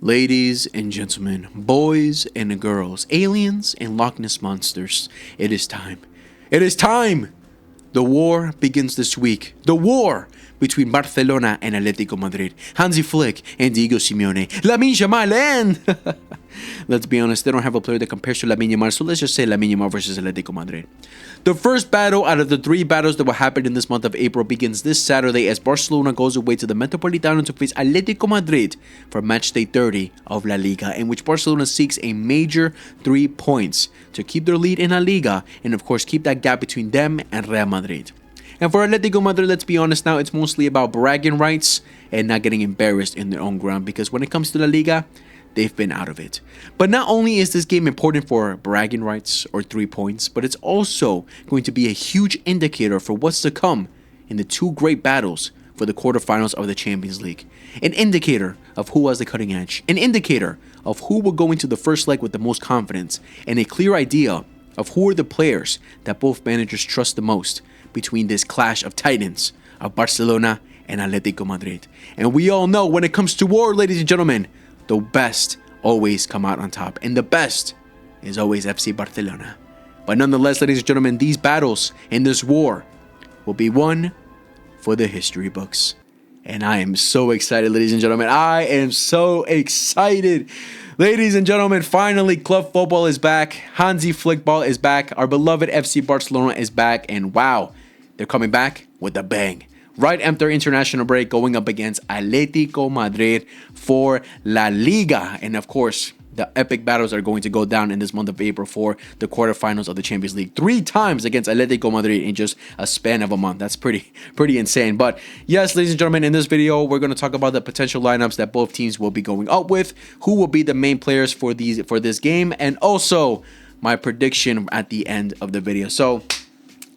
Ladies and gentlemen, boys and girls, aliens and Loch Ness monsters, it is time. It is time! The war begins this week. The war between Barcelona and Atletico Madrid. Hansi Flick and Diego Simeone. Lamine Yamal and... Let's be honest, they don't have a player that compares to Lamine Yamal, so let's just say Lamine Yamal versus Atletico Madrid. The first battle out of the three battles that will happen in this month of April begins this Saturday as Barcelona goes away to the Metropolitano to face Atletico Madrid for match day 30 of La Liga, in which Barcelona seeks a major 3 points to keep their lead in La Liga and of course keep that gap between them and Real Madrid. And for Atletico Madrid, let's be honest now, it's mostly about bragging rights and not getting embarrassed in their own ground, because when it comes to La Liga, they've been out of it. But not only is this game important for bragging rights or 3 points, but it's also going to be a huge indicator for what's to come in the two great battles for the quarterfinals of the Champions League. An indicator of who has the cutting edge, an indicator of who will go into the first leg with the most confidence, and a clear idea of who are the players that both managers trust the most between this clash of titans of Barcelona and Atletico Madrid. And we all know when it comes to war, ladies and gentlemen, the best always come out on top, and the best is always FC Barcelona. But nonetheless, ladies and gentlemen, these battles in this war will be won for the history books. And I am so excited, ladies and gentlemen. I am so excited. Ladies and gentlemen, finally, club football is back. Hansi Flick ball is back. Our beloved FC Barcelona is back. And wow, they're coming back with a bang. Right after international break, going up against Atletico Madrid for La Liga. And of course, the epic battles are going to go down in this month of April for the quarterfinals of the Champions League. 3 times against Atletico Madrid in just a span of a month. That's pretty insane. But yes, ladies and gentlemen, in this video, we're going to talk about the potential lineups that both teams will be going up with, who will be the main players for this game, and also my prediction at the end of the video. So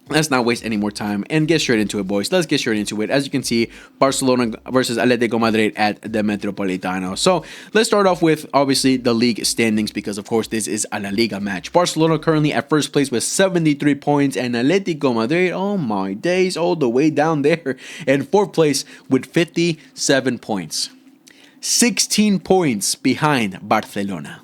let's not waste any more time and get straight into it, boys. Let's get straight into it. As you can see, Barcelona versus Atletico Madrid at the Metropolitano. So let's start off with, obviously, the league standings, because, of course, this is a La Liga match. Barcelona currently at first place with 73 points, and Atletico Madrid, oh my days, all the way down there in fourth place with 57 points. 16 points behind Barcelona.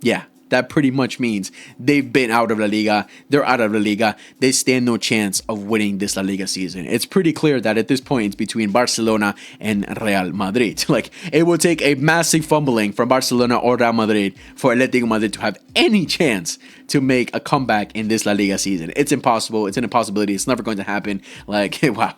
Yeah. That pretty much means they've been out of La Liga. They're out of La Liga. They stand no chance of winning this La Liga season. It's pretty clear that at this point, it's between Barcelona and Real Madrid. Like, it will take a massive fumbling from Barcelona or Real Madrid for Atletico Madrid to have any chance to make a comeback in this La Liga season. It's impossible. It's an impossibility. It's never going to happen. Like, wow.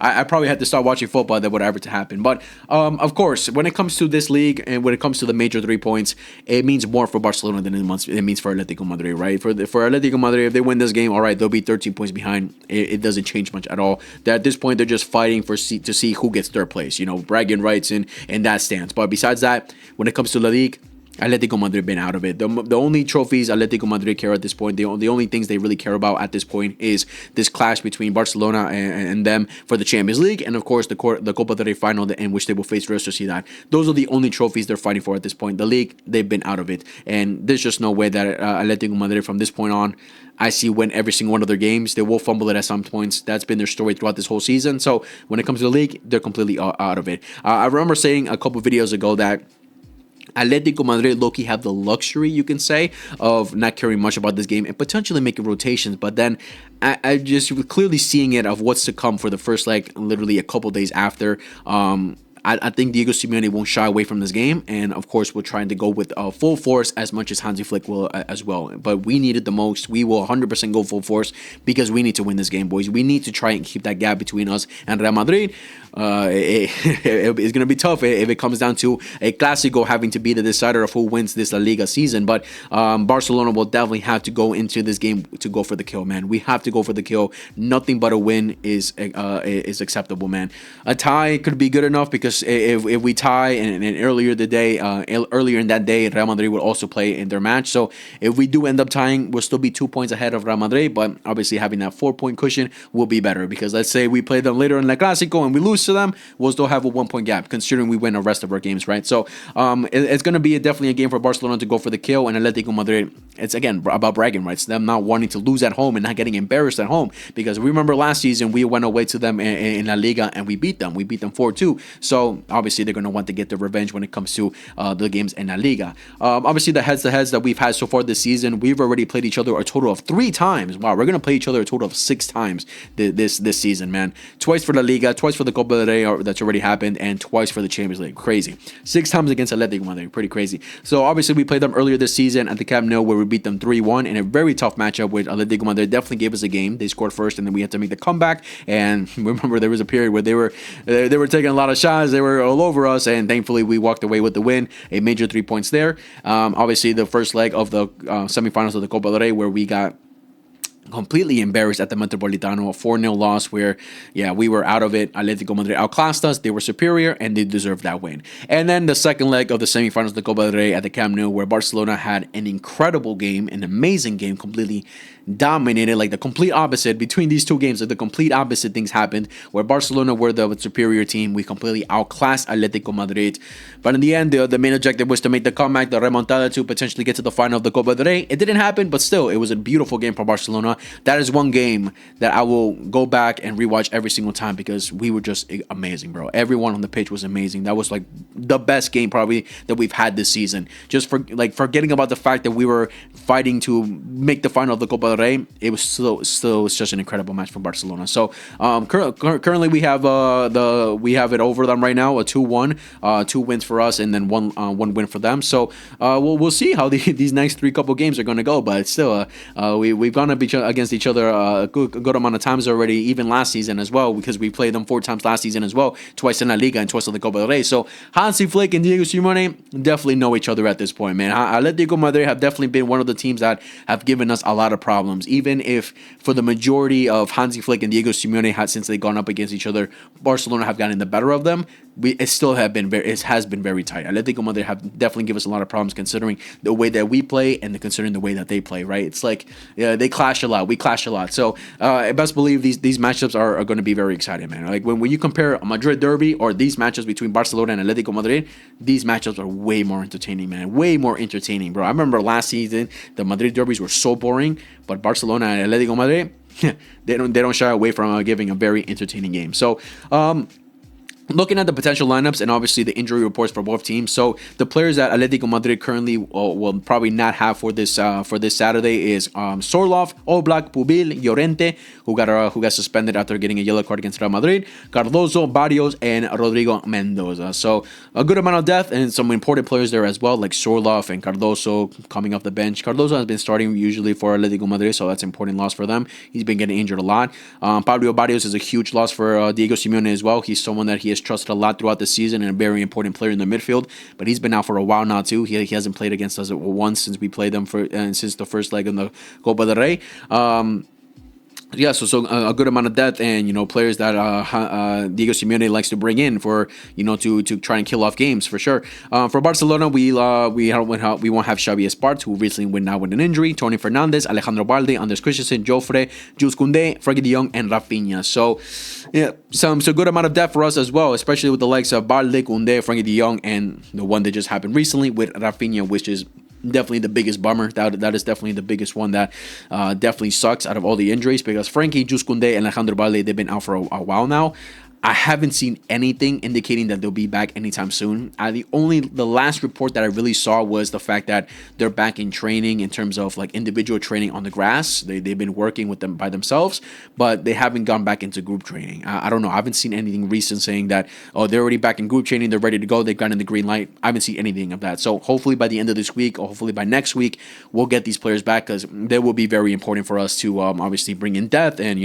I probably had to start watching football that would ever to happen. But, of course, when it comes to this league and when it comes to the major 3 points, it means more for Barcelona than it means for Atletico Madrid, right? For Atletico Madrid, if they win this game, all right, they'll be 13 points behind. It doesn't change much at all. At this point, they're just fighting to see who gets third place, bragging rights in that stance. But besides that, when it comes to La Liga, Atletico Madrid been out of it. The only trophies Atletico Madrid care at this point, the only things they really care about at this point is this clash between Barcelona and them for the Champions League, and of course the Copa del Rey final in which they will face Real Sociedad. Those are the only trophies they're fighting for at this point. The league, they've been out of it, and there's just no way that Atletico Madrid from this point on, I see, win every single one of their games. They will fumble it at some points. That's been their story throughout this whole season. So when it comes to the league, they're completely out of it. I remember saying a couple videos ago that Atletico Madrid low-key have the luxury, you can say, of not caring much about this game and potentially making rotations. But then I just clearly seeing it of what's to come for the first leg, literally a couple days after. I think Diego Simeone won't shy away from this game, and of course we're trying to go with full force as much as Hansi Flick will as well. But we need it the most. We will 100% go full force because we need to win this game, boys. We need to try and keep that gap between us and Real Madrid. It's going to be tough if it comes down to a Clásico having to be the decider of who wins this La Liga season. But Barcelona will definitely have to go into this game to go for the kill, man. We have to go for the kill. Nothing but a win is acceptable, man. A tie could be good enough because if we tie and earlier in that day, Real Madrid will also play in their match. So if we do end up tying, we'll still be 2 points ahead of Real Madrid. But obviously having that 4-point cushion will be better, because let's say we play them later in La Clásico and we lose to them, we'll still have a 1-point gap considering we win the rest of our games, right? So it's going to be definitely a game for Barcelona to go for the kill, and Atletico Madrid, it's again about bragging rights, them not wanting to lose at home and not getting embarrassed at home, because remember last season we went away to them in La Liga and we beat them 4-2. So So obviously they're going to want to get the revenge when it comes to the games in La Liga. Obviously the heads-to-heads that we've had so far this season, we've already played each other a total of 3 times. Wow, we're going to play each other a total of 6 times this season, man. Twice for La Liga, twice for the Copa del Rey that's already happened, and twice for the Champions League. Crazy. 6 times against Atletico Madrid. Pretty crazy. So obviously we played them earlier this season at the Camp Nou where we beat them 3-1 in a very tough matchup with Atletico Madrid. Definitely gave us a game. They scored first and then we had to make the comeback. And remember there was a period where they were taking a lot of shots. They were all over us, and thankfully we walked away with the win. A major 3 points there. Obviously the first leg of the semifinals of the Copa del Rey where we got completely embarrassed at the Metropolitano, a 4-0 loss where, we were out of it. Atletico Madrid outclassed us. They were superior, and they deserved that win. And then the second leg of the semifinals of the Copa del Rey at the Camp Nou, where Barcelona had an incredible game, an amazing game, completely dominated, like the complete opposite between these two games. Like the complete opposite things happened, where Barcelona were the superior team. We completely outclassed Atletico Madrid. But in the end, the main objective was to make the comeback, the remontada, to potentially get to the final of the Copa del Rey. It didn't happen, but still, it was a beautiful game for Barcelona. That is one game that I will go back and rewatch every single time because we were just amazing, bro. Everyone on the pitch was amazing. That was like the best game probably that we've had this season. Just forgetting about the fact that we were fighting to make the final of the Copa del Rey, it was still such an incredible match for Barcelona. So currently we have it over them right now, a 2-1, 2 wins for us and then one win for them. So we'll see how these next 3 couple games are going to go. But still, we've gone up against each other a good amount of times already, even last season as well, because we played them 4 times last season as well, twice in La Liga and twice in the Copa del Rey. So Hansi Flick and Diego Simeone definitely know each other at this point, man. Atletico Madrid have definitely been one of the teams that have given us a lot of problems, even if for the majority of Hansi Flick and Diego Simeone since they've gone up against each other, Barcelona have gotten the better of them. It has been very tight. Atletico Madrid have definitely given us a lot of problems considering the way that we play and considering the way that they play, right? It's like they clash a lot. We clash a lot. So I best believe these matchups are going to be very exciting, man. Like when you compare a Madrid derby or these matchups between Barcelona and Atletico Madrid, these matchups are way more entertaining, man. Way more entertaining, bro. I remember last season the Madrid derbies were so boring, but Barcelona and Atletico Madrid, they don't shy away from giving a very entertaining game. So looking at the potential lineups and obviously the injury reports for both teams. So the players that Atletico Madrid currently will probably not have for this Saturday is Sorloth, Oblak, Pubil, Llorente, who got suspended after getting a yellow card against Real Madrid, Cardoso, Barrios, and Rodrigo Mendoza. So a good amount of depth and some important players there as well, like Sorloth and Cardoso coming off the bench. Cardoso has been starting usually for Atletico Madrid, so that's an important loss for them. He's been getting injured a lot. Pablo Barrios is a huge loss for Diego Simeone as well. He's someone that he has trusted a lot throughout the season and a very important player in the midfield, but he's been out for a while now too. He hasn't played against us once since we played them since the first leg in the Copa del Rey. So a good amount of depth and players that Diego Simeone likes to bring in for to try and kill off games for sure. For Barcelona, we won't have Xavi Espart, who recently went out with an injury. Tony Fernandez, Alejandro Balde, Andres Christensen, Joffre, Jules Koundé, Frankie De Jong, and Rafinha. So some good amount of depth for us as well, especially with the likes of Balde, Koundé, Frankie De Jong, and the one that just happened recently with Rafinha, which is definitely the biggest bummer. That is definitely the biggest one that definitely sucks out of all the injuries, because Frankie, Jules Koundé, and Alejandro Balde, they've been out for a while now. I haven't seen anything indicating that they'll be back anytime soon. The last report that I really saw was the fact that they're back in training in terms of like individual training on the grass. They've been working with them by themselves, but they haven't gone back into group training. I don't know. I haven't seen anything recent saying that, they're already back in group training, they're ready to go, they've gotten the green light. I haven't seen anything of that. So hopefully by the end of this week, or hopefully by next week, we'll get these players back, because they will be very important for us to obviously bring in depth and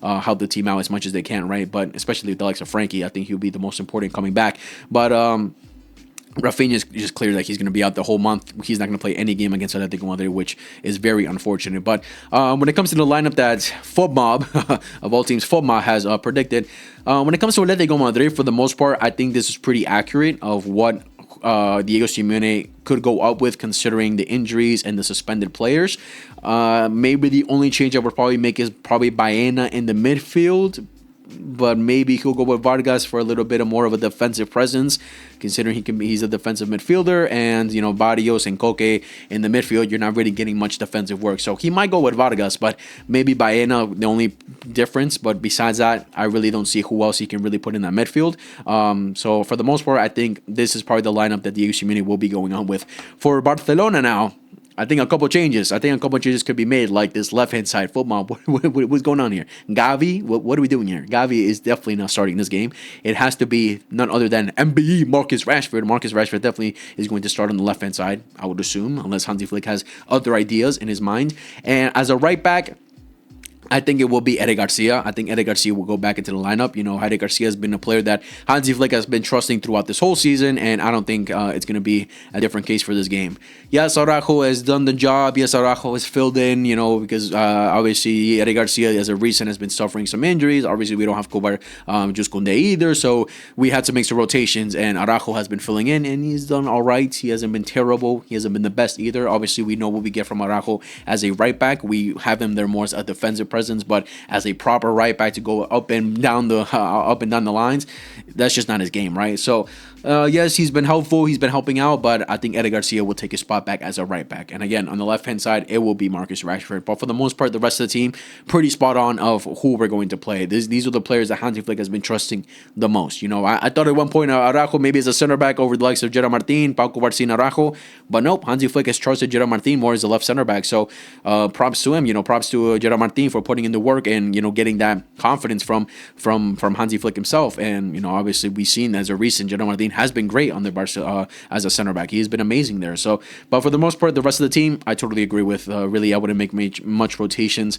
help the team out as much as they can, right? But especially the likes of Frankie, I think he'll be the most important coming back. But Rafinha is just clear that he's going to be out the whole month. He's not going to play any game against Atletico Madrid, which is very unfortunate. But when it comes to the lineup that FOBMOB, of all teams, FOBMOB has predicted, when it comes to Atletico Madrid, for the most part, I think this is pretty accurate of what Diego Simeone could go up with, considering the injuries and the suspended players. Maybe the only change I would probably make is probably Baena in the midfield. but maybe he'll go with Vargas for a little bit more of a defensive presence, considering he's a defensive midfielder, and Barrios and Koke in the midfield, you're not really getting much defensive work. So he might go with Vargas, but maybe Baena the only difference. But besides that, I really don't see who else he can really put in that midfield. So for the most part, I think this is probably the lineup that Diego Simeone will be going on with. For Barcelona now, I think a couple changes could be made, like this left-hand side football. What's going on here? Gavi, what are we doing here? Gavi is definitely not starting this game. It has to be none other than MBE Marcus Rashford. Marcus Rashford definitely is going to start on the left-hand side, I would assume, unless Hansi Flick has other ideas in his mind. And as a right back, I think it will be Eric Garcia. I think Eric Garcia will go back into the lineup. Eric Garcia has been a player that Hansi Flick has been trusting throughout this whole season, and I don't think it's going to be a different case for this game. Yes, Araujo has done the job. Yes, Araujo has filled in, because obviously Eric Garcia, as of recent, has been suffering some injuries. Obviously, we don't have Kobar Jusconde either, so we had to make some rotations, and Araujo has been filling in, and he's done all right. He hasn't been terrible. He hasn't been the best either. Obviously, we know what we get from Araujo as a right back. We have him there more as a defensive presence, but as a proper right back to go up and down the lines, that's just not his game, right? So yes, he's been helpful, he's been helping out, but I think Eric Garcia will take his spot back as a right back. And again, on the left hand side, it will be Marcus Rashford. But for the most part, the rest of the team pretty spot on of who we're going to play. These are the players that Hansi Flick has been trusting the most. I thought at one point Araujo maybe as a center back over the likes of Gerard Martin, Pau Cubarsí, Araujo, but nope, Hansi Flick has trusted Gerard Martin more as a left center back. So props to him. Props to Gerard Martin for putting in the work and getting that confidence from Hansi Flick himself. And obviously we've seen as a recent, Gerard Martin has been great on the Barca as a center back. He has been amazing there. So, but for the most part, the rest of the team, I totally agree with. Really, I wouldn't make much rotations.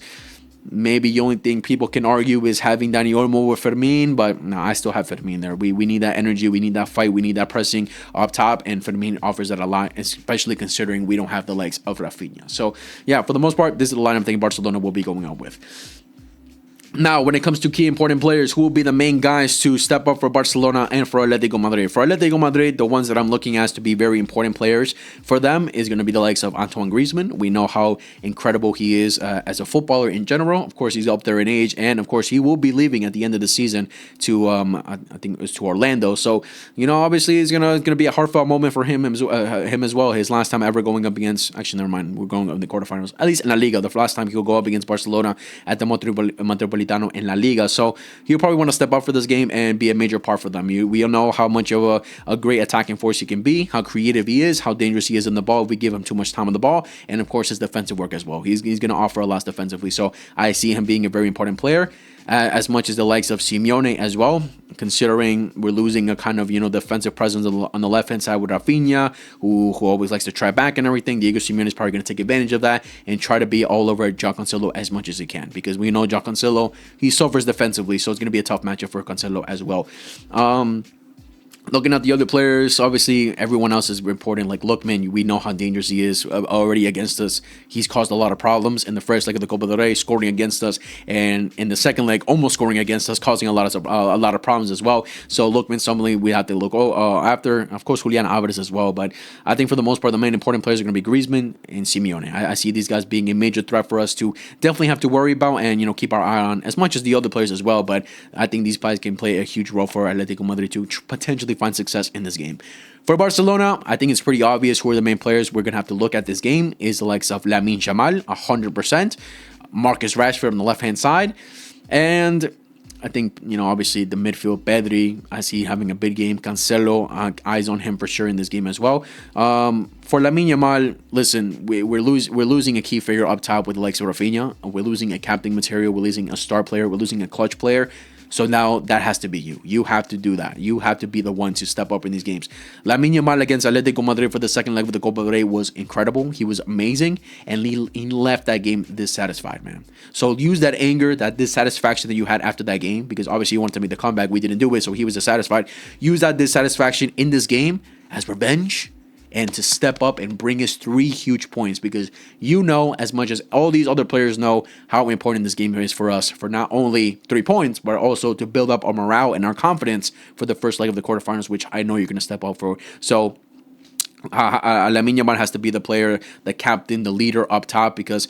Maybe the only thing people can argue is having Dani Olmo with Fermin, but no, I still have Fermin there. We need that energy, we need that fight, we need that pressing up top, and Fermin offers that a lot, especially considering we don't have the legs of Rafinha. So, yeah, for the most part, this is the lineup I think Barcelona will be going out with. Now, when it comes to key important players, who will be the main guys to step up for Barcelona and for Atletico Madrid? For Atletico Madrid, the ones that I'm looking at to be very important players for them is going to be the likes of Antoine Griezmann. We know how incredible he is as a footballer in general. Of course, he's up there in age, and of course, he will be leaving at the end of the season to, I think it was to Orlando. So, obviously, it's gonna be a heartfelt moment for him as well. His last time ever going up against, actually, never mind, we're going up in the quarterfinals, at least in La Liga. The last time he'll go up against Barcelona at the Metropolitano in La Liga. So he'll probably want to step up for this game and be a major part for them. We all know how much of a great attacking force he can be, how creative he is, how dangerous he is in the ball if we give him too much time on the ball, and of course his defensive work as well. He's going to offer a lot defensively. So I see him being a very important player. As much as the likes of Simeone as well, considering we're losing a kind of defensive presence on the left hand side with Rafinha, who always likes to try back and everything. Diego Simeone is probably going to take advantage of that and try to be all over João Cancelo as much as he can, because we know João Cancelo, he suffers defensively, so it's going to be a tough matchup for Cancelo as well. Looking at the other players, obviously everyone else is reporting like Lookman. We know how dangerous he is already against us. He's caused a lot of problems in the first leg of the Copa del Rey, scoring against us, and in the second leg, almost scoring against us, causing a lot of problems as well. So Lookman, somebody we have to look after. Of course, Julian Alvarez as well. But I think for the most part, the main important players are going to be Griezmann and Simeone. I see these guys being a major threat for us to definitely have to worry about and keep our eye on, as much as the other players as well. But I think these guys can play a huge role for Atletico Madrid to potentially find success in this game. For Barcelona, I think it's pretty obvious who are the main players we're going to have to look at this game is the likes of Lamine Yamal, 100%, Marcus Rashford on the left-hand side, and I think, obviously the midfield, Pedri, I see having a big game. Cancelo, eyes on him for sure in this game as well. For Lamine Yamal, listen, we're losing a key figure up top with the likes of Rafinha. We're losing a captain material. We're losing a star player. We're losing a clutch player. So now that has to be you. You have to do that. You have to be the one to step up in these games. Lamine Yamal against Atletico Madrid for the second leg of the Copa del Rey was incredible. He was amazing, and he left that game dissatisfied, man. So use that anger, that dissatisfaction that you had after that game, because obviously you wanted to make the comeback. We didn't do it, so he was dissatisfied. Use that dissatisfaction in this game as revenge, and to step up and bring us 3 huge points, because as much as all these other players know how important this game is for us, for not only 3 points, but also to build up our morale and our confidence for the first leg of the quarterfinals, which I know you're going to step up for. So Lamine Yamal has to be the player, the captain, the leader up top, because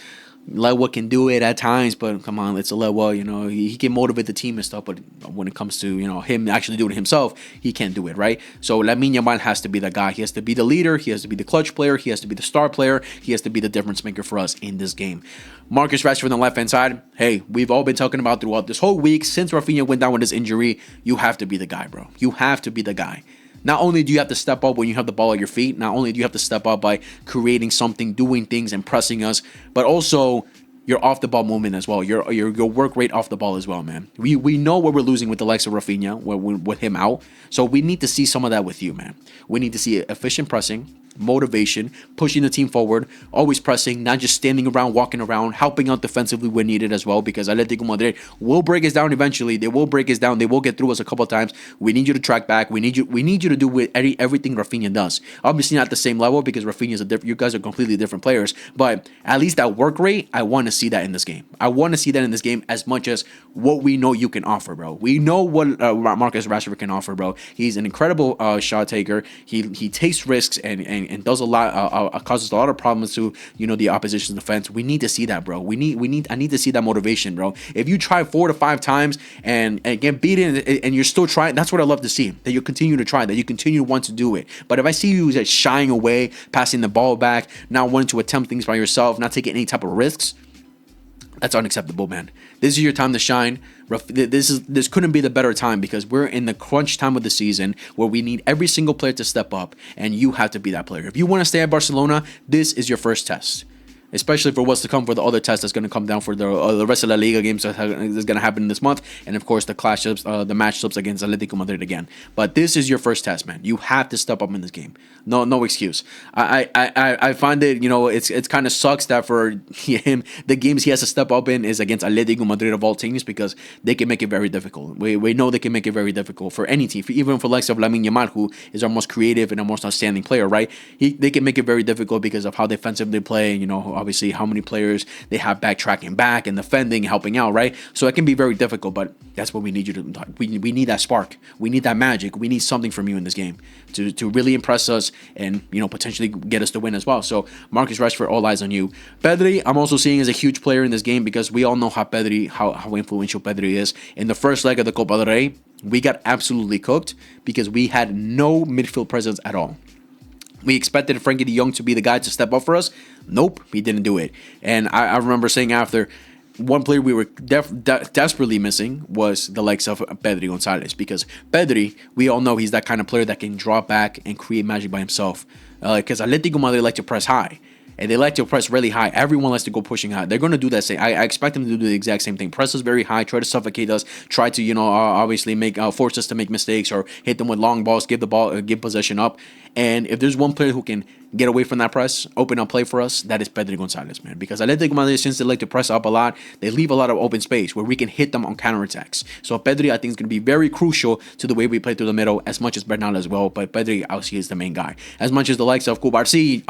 Lewa can do it at times, but come on, it's a Lewa. He can motivate the team and stuff, but when it comes to him actually doing it himself, he can't do it, right? So Lamine Yamal has to be the guy. He has to be the leader. He has to be the clutch player. He has to be the star player. He has to be the difference maker for us in this game. Marcus Rashford on the left hand side. Hey, we've all been talking about throughout this whole week since Rafinha went down with his injury. You have to be the guy, bro. You have to be the guy. Not only do you have to step up when you have the ball at your feet, not only do you have to step up by creating something, doing things, and pressing us, but also your off the ball movement as well. Your work rate off the ball as well, man. We know what we're losing with the likes of Rafinha with him out. So we need to see some of that with you, man. We need to see efficient pressing, motivation, pushing the team forward, always pressing, not just standing around, walking around, helping out defensively when needed as well, because Atletico Madrid will break us down eventually. They will break us down. They will get through us a couple of times. We need you to track back. We need you to do with everything Rafinha does. Obviously not the same level because Rafinha is you guys are completely different players, but at least that work rate, I want to see that in this game. I want to see that in this game as much as what we know you can offer, bro. We know what Marcus Rashford can offer, bro. He's an incredible shot taker. He takes risks and does a lot, causes a lot of problems to the opposition's defense. We need to see that, bro. I need to see that motivation, bro. If you try 4 to 5 times and get beaten and you're still trying, that's what I love to see. That you continue to try, that you continue to want to do it. But if I see you just shying away, passing the ball back, not wanting to attempt things by yourself, not taking any type of risks, that's unacceptable, man. This is your time to shine. This couldn't be the better time because we're in the crunch time of the season where we need every single player to step up, and you have to be that player. If you want to stay at Barcelona, this is your first test. Especially for what's to come for the other test that's going to come down for the rest of the Liga games that's going to happen this month, and of course the the matchups against Atletico Madrid again. But this is your first test, man. You have to step up in this game. No excuse. I find it, it's kind of sucks that for him the games he has to step up in is against Atletico Madrid of all teams because they can make it very difficult. We know they can make it very difficult for any team, even for likes of Lamine Yamal, who is our most creative and our most outstanding player, right? They can make it very difficult because of how defensive they play. Obviously how many players they have backtracking back and defending, helping out, right? So it can be very difficult, but that's what we need you to. We need that spark. We need that magic. We need something from you in this game to really impress us and potentially get us to win as well. So Marcus Rashford, all eyes on you. Pedri, I'm also seeing as a huge player in this game because we all know how influential Pedri is. In the first leg of the Copa del Rey, we got absolutely cooked because we had no midfield presence at all. We expected Frankie de Jong to be the guy to step up for us. Nope, he didn't do it. And I remember saying after, one player we were desperately missing was the likes of Pedri Gonzalez. Because Pedri, we all know he's that kind of player that can draw back and create magic by himself. Because Atletico Madrid like to press high. And they like to press really high. Everyone likes to go pushing high. They're going to do that same. I expect them to do the exact same thing. Press us very high. Try to suffocate us. Try to, obviously force us to make mistakes or hit them with long balls. Give possession up. And if there's one player who can get away from that press, open up play for us, that is Pedri Gonzalez, man. Because Atletico Madrid, since they like to press up a lot, they leave a lot of open space where we can hit them on counterattacks. So Pedri, I think, is going to be very crucial to the way we play through the middle, as much as Bernal as well. But Pedri, obviously, is the main guy. As much as the likes of Cubarsí,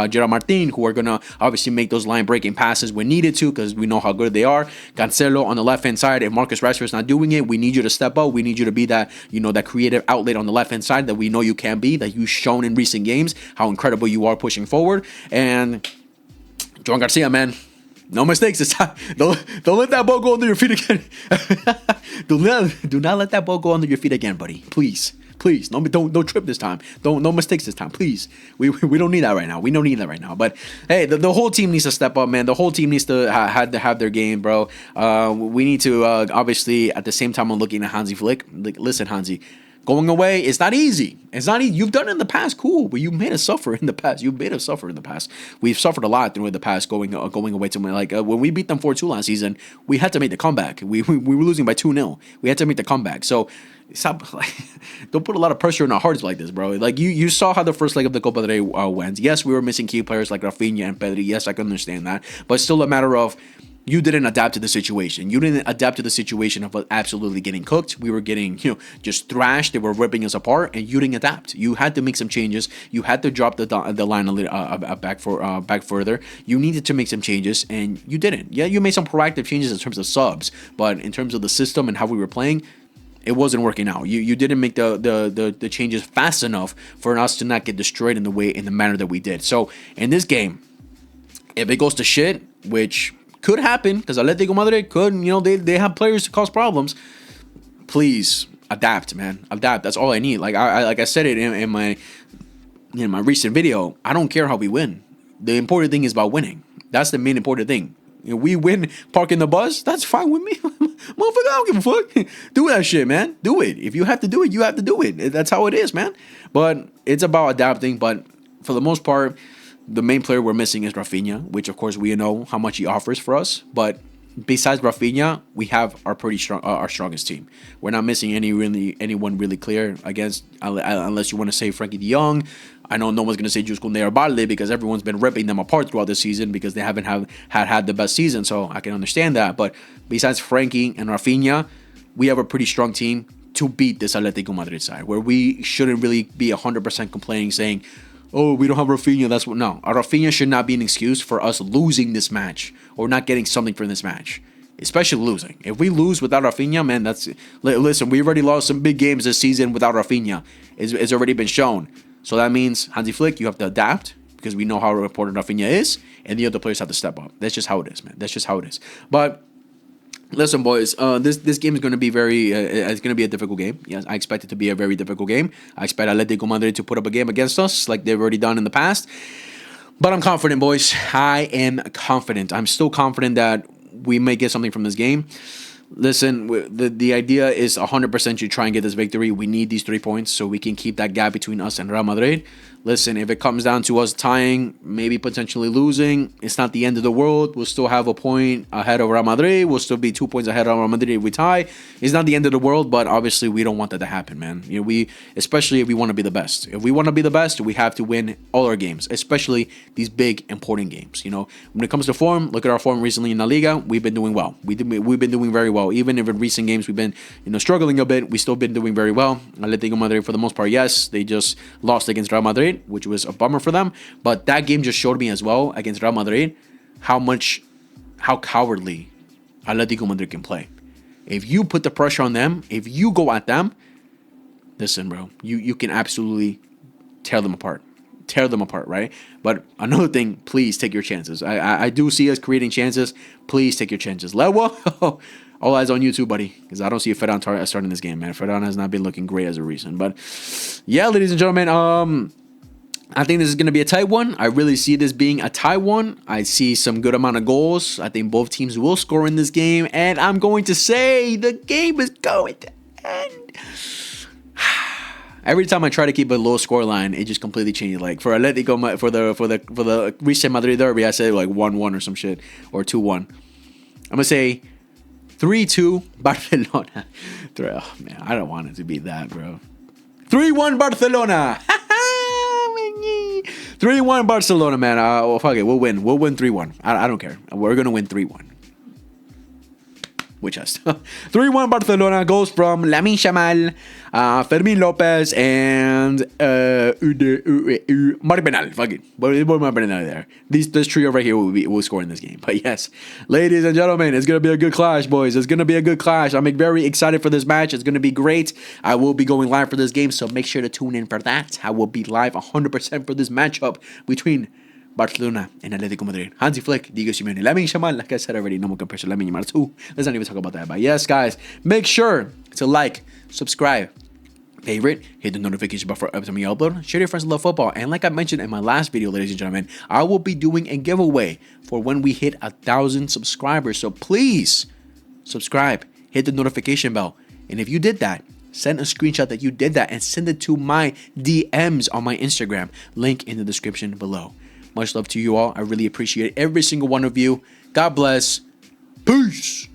Gerard Martin, who are going to obviously make those line-breaking passes when needed to, because we know how good they are. Cancelo on the left-hand side. If Marcus Rashford is not doing it, we need you to step up. We need you to be that, that creative outlet on the left-hand side that we know you can be, that you've shown in recent games, how incredible you are pushing forward. And Joan Garcia, man, no mistakes this time. Don't let that ball go under your feet again. do not let that ball go under your feet again, buddy. Please. Don't trip this time. No mistakes this time, please. We don't need that right now. We don't need that right now. But hey, the whole team needs to step up, man. The whole team needs to have their game, bro. We need to obviously at the same time I'm looking at Hansi Flick. Like, listen, Hansi. Going away, it's not easy. It's not easy. You've done it in the past, cool, but you made us suffer in the past. We've suffered a lot through the past going away to when we beat them 4-2 last season. We had to make the comeback. We were losing by 2-0. We had to make the comeback. So stop. Don't put a lot of pressure in our hearts like this, bro. Like you saw how the first leg of the Copa del Rey went. Yes, we were missing key players like Rafinha and Pedri. Yes, I can understand that, but it's still a matter of. You didn't adapt to the situation. You didn't adapt to the situation of absolutely getting cooked. We were getting, just thrashed. They were ripping us apart, and you didn't adapt. You had to make some changes. You had to drop the line a little back further. You needed to make some changes, and you didn't. Yeah, you made some proactive changes in terms of subs, but in terms of the system and how we were playing, it wasn't working out. You didn't make the changes fast enough for us to not get destroyed in the manner that we did. So in this game, if it goes to shit, which could happen because Atletico Madrid could, they have players to cause problems. Please adapt, man. Adapt. That's all I need. Like I said it in my recent video. I don't care how we win. The important thing is about winning. That's the main important thing. If we win parking the bus, that's fine with me. Motherfucker, I don't give a fuck. Do that shit, man. Do it. If you have to do it, you have to do it. That's how it is, man. But it's about adapting. But for the most part, the main player we're missing is Rafinha, which of course we know how much he offers for us. But besides Rafinha, we have our strongest team. We're not missing anyone really clear against, unless you want to say Frankie De Jong. I know no one's going to say Jules Koundé or Balde because everyone's been ripping them apart throughout the season because they haven't had the best season. So I can understand that. But besides Frankie and Rafinha, we have a pretty strong team to beat this Atletico Madrid side, where we shouldn't really be 100% complaining saying, oh, we don't have Rafinha. No, Rafinha should not be an excuse for us losing this match or not getting something from this match, especially losing. If we lose without Rafinha, man, listen, we already lost some big games this season without Rafinha. It's already been shown. So that means, Hansi Flick, you have to adapt because we know how important Rafinha is, and the other players have to step up. That's just how it is, man. That's just how it is. But listen, boys, this game is going to be it's going to be a difficult game. Yes, I expect it to be a very difficult game. I expect Atletico Madrid to put up a game against us like they've already done in the past. But I'm confident, boys. I am confident. I'm still confident that we may get something from this game. Listen, the idea is 100% to try and get this victory. We need these 3 points so we can keep that gap between us and Real Madrid. Listen, if it comes down to us tying, maybe potentially losing, it's not the end of the world. We'll still have a point ahead of Real Madrid. We'll still be 2 points ahead of Real Madrid if we tie. It's not the end of the world, but obviously we don't want that to happen, man. Especially if we want to be the best. If we want to be the best, we have to win all our games, especially these big, important games. When it comes to form, look at our form recently in La Liga. We've been doing well. We've been doing very well. Even if in recent games we've been, struggling a bit, we still been doing very well. Atletico Madrid, for the most part, yes, they just lost against Real Madrid, which was a bummer for them. But that game just showed me as well against Real Madrid how cowardly Atletico Madrid can play. If you put the pressure on them, if you go at them, listen, bro, you can absolutely tear them apart. Tear them apart, right? But another thing, please take your chances. I do see us creating chances. Please take your chances. Lewa, all eyes on you too, buddy, because I don't see Ferran starting this game, man. Ferran has not been looking great as a recent. But yeah, ladies and gentlemen, I think this is going to be a tight one. I really see this being a tight one. I see some good amount of goals. I think both teams will score in this game, and I'm going to say the game is going to end. Every time I try to keep a low score line, it just completely changes. Like for Atletico, for the recent Madrid derby, I said like 1-1 or some shit, or 2-1. I'm gonna say 3-2 Barcelona. Oh, man, I don't want it to be that, bro. 3-1 Barcelona. 3-1 Barcelona, man. Fuck it. We'll win. We'll win 3-1. I don't care. We're gonna win 3-1. With us. 3-1 Barcelona. Goes from Lamine Yamal, Fermin Lopez, and Mari Penal. Fuck it. Mari Penal there. This trio right here will score in this game. But yes, ladies and gentlemen, it's going to be a good clash, boys. It's going to be a good clash. I'm very excited for this match. It's going to be great. I will be going live for this game, so make sure to tune in for that. I will be live 100% for this matchup between Barcelona and Atletico Madrid. Hansi Flick, Diego Simeone, Lamine Yamal. Like I said already, no more comparison. Lamine Yamal too. Let's not even talk about that. But yes, guys, make sure to like, subscribe, favorite, hit the notification bell for every time we upload. Share your friends who love football. And like I mentioned in my last video, ladies and gentlemen, I will be doing a giveaway for when we hit 1,000 subscribers. So please subscribe, hit the notification bell. And if you did that, send a screenshot that you did that and send it to my DMs on my Instagram. Link in the description below. Much love to you all. I really appreciate every single one of you. God bless. Peace.